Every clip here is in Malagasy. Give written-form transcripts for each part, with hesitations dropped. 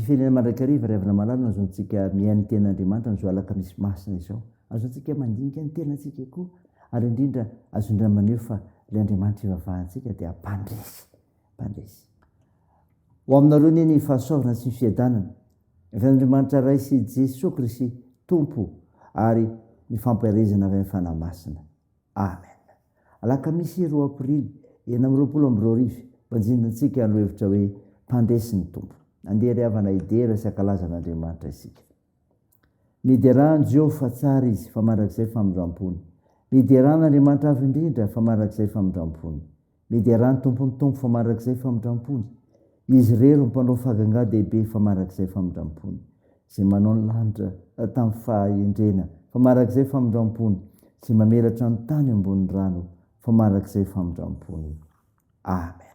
firenena mandrakariva ravina malala azontsika mihainy ten'andriamanitra nyzo alaka misy masina izao azontsika mandinika ny tenatsika koa ary indrindra azondra maneo fa le andriamanitra ivavahantsika dia mpandresy ho aminareo niny fahasoavana sy nyfiadanana efan'andriamanitra ray sy Jesosy Kristy tompo ary ny fampiarezana avy amin'ny fanamasina amen. Alakamisy 2 aprily 2022 mpanjinantsika no hevitra hoe mpandresy ny tompo. Andeha ry havana idera sy ankalazan'andriamanitra isika. Midiarana Jehova fa tsara izy fa mandrakizay famindrampony. Midiarana Andriamanitra avy indrindra fa mandrakizay famindrampony. Midiarana tompony tompo fa mandrakizay famindrampony. Izy rero mpanao faganga dehibe fa mandrakizay famindrampony. Izay manao ny lanitra tamin'ny fahendrena fa mandrakizay famindrampony. Izay mamelatra ny tany ambony rano fa mandrakizay famindrampony. Amen.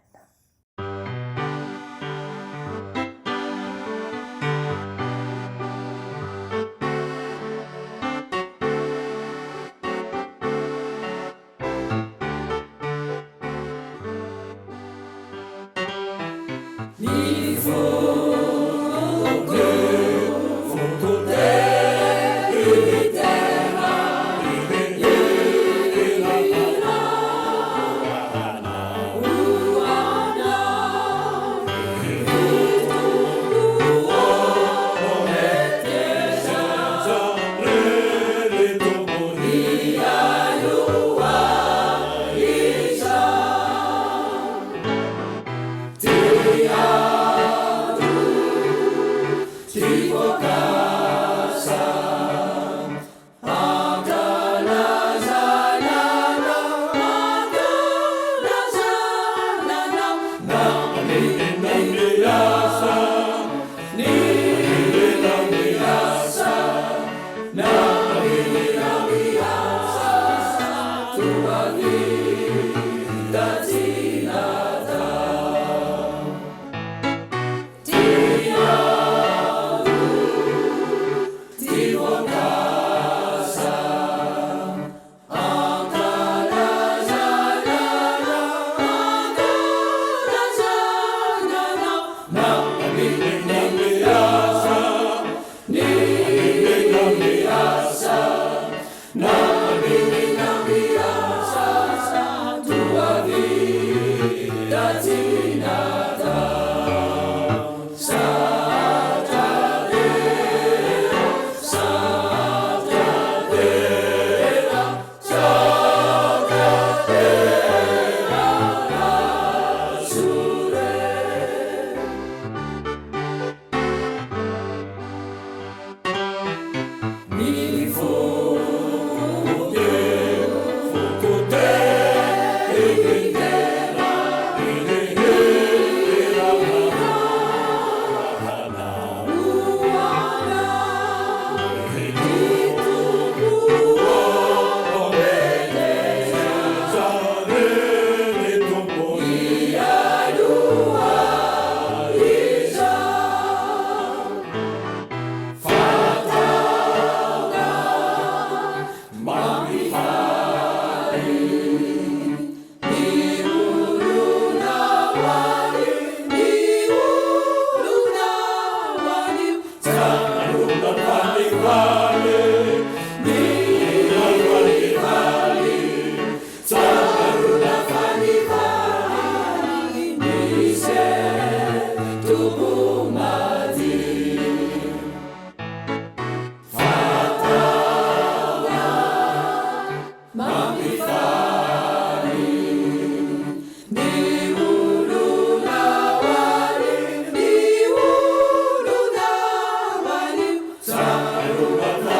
Saruba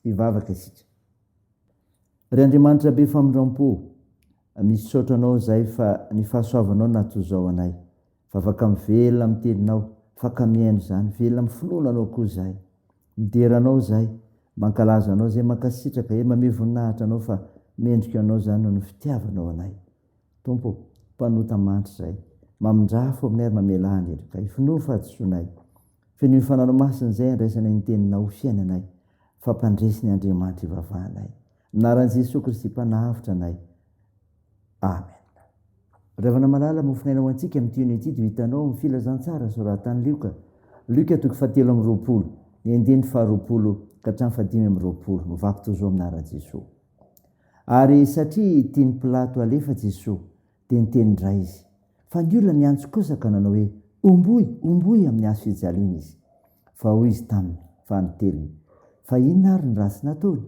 ivavaka isika. Ry Andriamanitra be famindram-po, misy saotra anao zay fa ny fahasoavanao natozao anay, fa afaka mivelona amin'ny teninao, afaka mihaino zany, velona amin'ny finoana anao koa zay. Mideranao zay, mankalaza anao zay mankasitraka, mame voninahitra anao fa mendrika anao zany no ny fitiavanao anay. Tompo, mpanota manitra zay, mamindrafo aminay ary mamelahany endrika, ifinoa fahatsonay. Feno fanano masina zay andraisanay ny teninao fiainanay, fampandresiny Andriamanitra ivavahanay. Anaran'i Jesosy Kristy mpanahafitra anay. Amen. Ravana malala mofinaina ho antsika amin'ity unité dia hitanao amin'ny filazantsara soratany Lioka. Lioka 7:20, ny andiny 20 ka hatramin'ny 5:20. Mivaky-tozo aminaran'i Jesosy. Ary satria tiany Pilato alefa Jesosy, dia nitenindray izy. Fa ny olona niantso kosa ka nanao hoe omboy amin'ny hazo fijaliana izy. Fa hoy izy taminy fa niteliny, fa inona ary ny rasy nataony?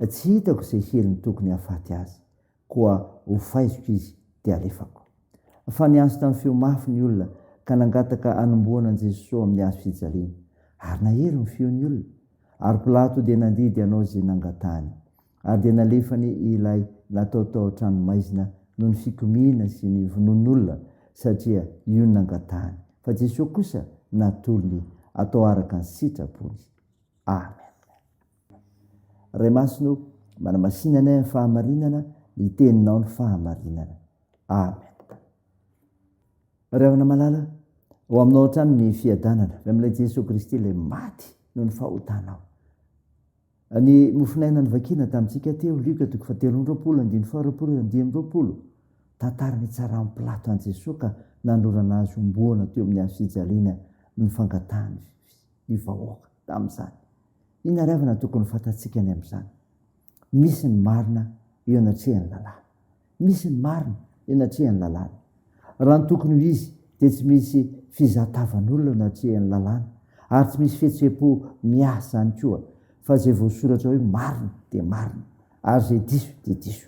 Tsy hitako izay heliny tokony hahafaty azy, koa hofaiziko izy dia alefako. Fa niantso tamin'ny feo mafy ny olona ka nangataka anomboana an'i Jesosy amin'ny hazo fijaliana. Ary nahery ny feon'ny olona. Ary Pilato dia nandidy anao izay nangatahany, ary dia nalefany ilay nataotao tranomaizina noho ny fikomiana sy ny vonon'olona, satria io ny nangatahany. Fa Jesosy kosa natolony atao araka ny sitrapony. Amen. Ray masino, manamasinanay ny fahamarinana, ny teninao ny fahamarinana. Amen. Ravana malala, ho aminao hatrany ny fiadanana, amin'ilay Jesosy Kristy ilay maty no ny fahotanao. Ny mofinaina ny vakina tamintsika teo, Lioka 7:20, tantara ny tsara amin'ny Pilato an'i Jesosy ka nanorana azy omboana teo amin'ny hazo fijaliana ny fangatahany ny vahoaka tamin'izany. Inona ravana tokony fantatsika ny amin'izany? Misy ny marina eo anatrehan'ny lalàna. Misy ny marina eo anatrehan'ny lalàna. Raha ny tokony ho izy dia tsy misy fizatavan'olona anatrehan'ny lalàna, ary tsy misy fihetseham-po miasa ihany koa, fa izay voasoratra hoe marina dia marina, ary izay diso dia diso.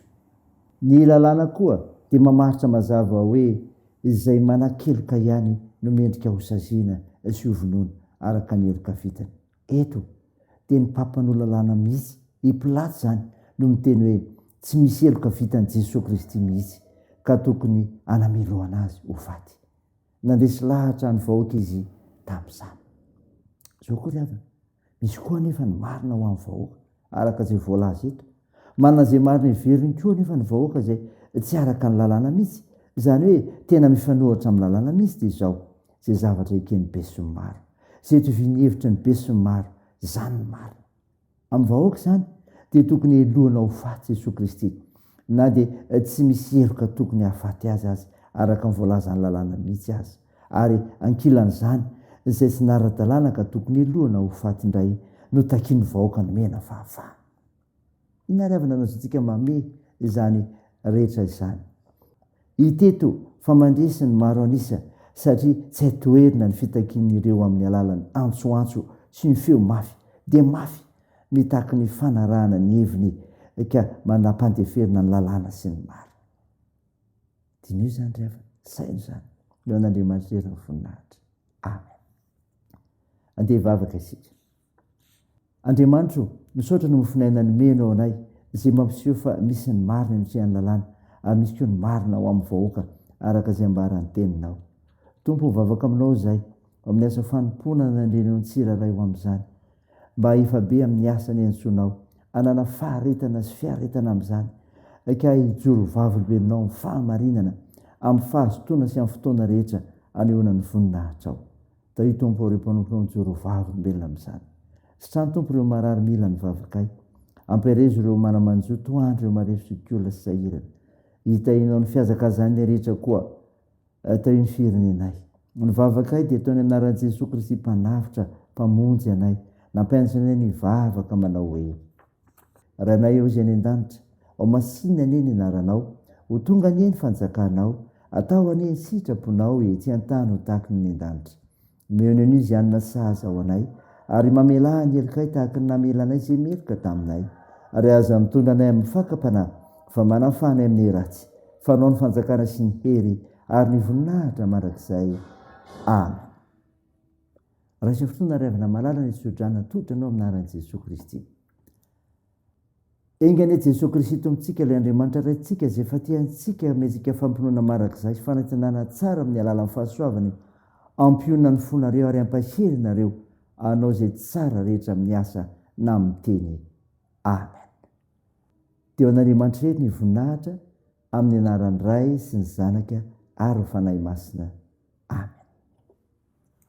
Ny lalàna koa dia mamaritra mazava hoe izay manan-keloka ihany no mendrika ho saziana sy ho vonoina araka ny heloka vitany. Eto dia ny mpampanao lalàna mihitsy, i Pilato zany, no miteny hoe tsy misy heloka vitan'i Jesosy Kristy mihitsy, ka tokony anameloana azy ho faty. Nandresy lahatra ny vahoaka izy tamin'izany. Zao koa ry havana, misy koa nefa ny marina ho amin'ny vahoaka, araka izay voalaza eto. Manana izay marina iveriny koa nefa ny vahoaka izay tsy araka ny lalàna mihitsy. Izany hoe tena mifanohitra amin'ny lalàna mihitsy dia izao, izay zavatra eken'ny be sy ny maro, izay tovin'ny hevitra ny be sy ny maro, zany ny marina. Amin'ny vahoaka zany dia tokony elohana ho faty Jesosy Kristy, na dia tsy misy heloka tokony hahafaty azy araka ny voalazan'ny lalàna mihitsy azy. Ary ankilan'izany izay tsy nara-dalàna ka tokony elohana ho faty indray no takian'ny vahoaka ny mena fahafahana. Inona ry havana antsika mame izany rehetra izany? Hiteto fa mandresy ny maro anisa, satria tsy hay toerina ny fitakian'ireo amin'ny alalan'ny antsoantso sy ny feo mafy, dia mafy mitaky ny fanarahana ny heviny ka manam-pandeferina ny lalàna sy ny maro. Dinio zany ry havana, saina zany, eo an'Andriamanitra ery ny voninahitra. Amen. Andeha hivavaka isika. Andriamanitra, misaotra ny mofinaina nomenao anay, izay mampiseho fa misy ny marina anatrehan'ny lalàna, ary misy koa ny marina ho amin'ny vahoaka araka izay ambaran'ny teninao. Tompo, mivavaka aminao izay, amin'ny asa fanompoana nandrenao ny tsiraray ho amin'izany, mba hifabe amin'ny asa ny antsonao, anana faharetana sy fiaretana amin'izany, ka hijoro vavolobelonao amin'ny fahamarinana, amin'ny fahazotoana sy amin'ny fotoana rehetra anehoana ny voninahitra ao. Da io Tompo ireo mpanomponao mijoro vavolobelona amin'izany. Sitrany Tompo ireo marary mila ny vavakay, ampirezo ireo manamanjo toandro ireo marefotsy-kolona sy sahirana. Hitahinao ny fiazakazan'ny rehetra koa tao ny firenenay. Ny vavakay dia ataony anaran'i Jesosy Kristy mpanavitra, mpamonjy anay, nampianatranay ny vavaka manao hoe: Ranay eo izay any an-danitra, ao masinina anie ny anaranao, ho tonga anie ny fanjakanao, atao anie ny sitraponao etsy an-tany ho tahaka ny an-danitra. Meona anio izy anona sahaza ao anay, ary mamelaha ny helokay tahaka ny namelanay izay meloka taminay, ary aza mitondra anay amin'ny fakam-panahy, fa manafanay amin'ny ratsy, fanao ny fanjakana sy ny hery ary ny voninahitra mandrakizay. Amen. raha isy fotoana riavana malala ny sodrana totra anao aminaran'i Jesosy Kristy. Engany Jesosy Kristy tomontsika ilay Andriamanitra raintsika izay fatihantsika mezika fampinoana marak'izay sy fanantenana tsara amin'ny alalan'ny fahasoavany ampionana ny fonareo ary ampaherinareo anao izay tsara rehetra amin'ny asa na amin'ny teny. Amen. Teo an'Andriamanitra eto ny voninahitra amin'ny anaran'ny Ray sy ny Zanaka ary ny Fanahy Masina.